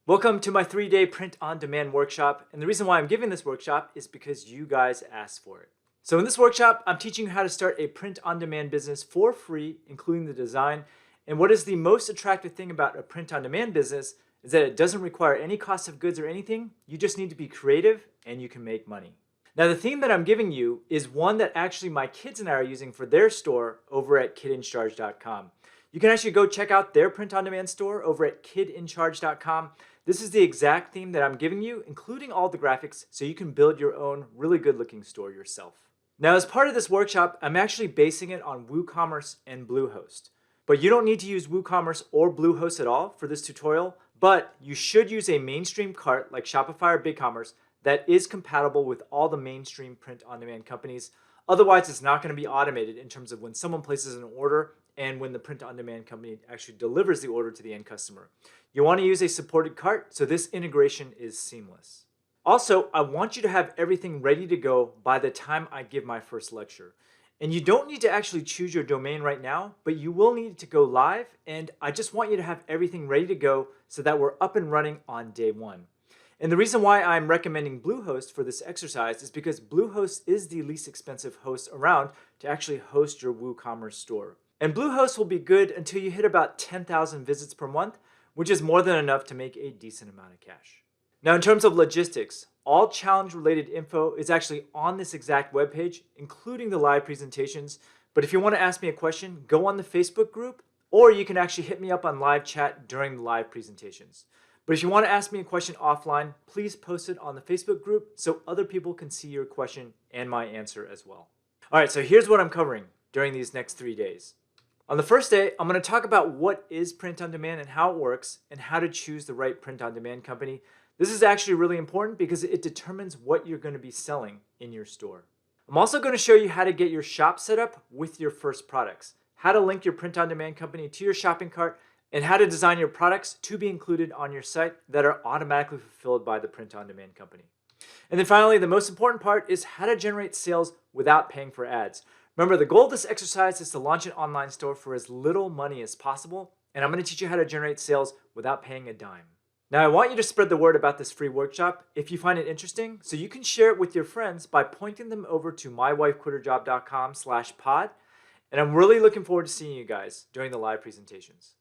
Welcome to my 3-day print-on-demand workshop, and the reason why I'm giving this workshop is because you guys asked for it. So in this workshop, I'm teaching you how to start a print-on-demand business for free, including the design. And what is the most attractive thing about a print-on-demand business is that it doesn't require any cost of goods or anything. You just need to be creative and you can make money. Now the theme that I'm giving you is one that actually my kids and I are using for their store over at kidincharge.com. You can actually go check out their print-on-demand store over at kidincharge.com. This is the exact theme that I'm giving you, including all the graphics, so you can build your own really good looking store yourself. Now, as part of this workshop, I'm actually basing it on WooCommerce and Bluehost. But you don't need to use WooCommerce or Bluehost at all for this tutorial, but you should use a mainstream cart like Shopify or BigCommerce that is compatible with all the mainstream print-on-demand companies. Otherwise, it's not going to be automated in terms of when someone places an order and when the print-on-demand company actually delivers the order to the end customer. You want to use a supported cart, so this integration is seamless. Also, I want you to have everything ready to go by the time I give my first lecture. And you don't need to actually choose your domain right now, but you will need to go live, and I just want you to have everything ready to go so that we're up and running on day one. And the reason why I'm recommending Bluehost for this exercise is because Bluehost is the least expensive host around to actually host your WooCommerce store. And Bluehost will be good until you hit about 10,000 visits per month, which is more than enough to make a decent amount of cash. Now, in terms of logistics, all challenge-related info is actually on this exact webpage, including the live presentations. But if you want to ask me a question, go on the Facebook group, or you can actually hit me up on live chat during the live presentations. But if you want to ask me a question offline, please post it on the Facebook group so other people can see your question and my answer as well. All right, so here's what I'm covering during these next 3 days. On the first day, I'm going to talk about what is print-on-demand and how it works, and how to choose the right print-on-demand company. This is actually really important because it determines what you're going to be selling in your store. I'm also going to show you how to get your shop set up with your first products, how to link your print-on-demand company to your shopping cart, and how to design your products to be included on your site that are automatically fulfilled by the print-on-demand company. And then finally, the most important part is how to generate sales without paying for ads. Remember, the goal of this exercise is to launch an online store for as little money as possible, and I'm going to teach you how to generate sales without paying a dime. Now, I want you to spread the word about this free workshop if you find it interesting, so you can share it with your friends by pointing them over to mywifequitherjob.com/pod, and I'm really looking forward to seeing you guys during the live presentations.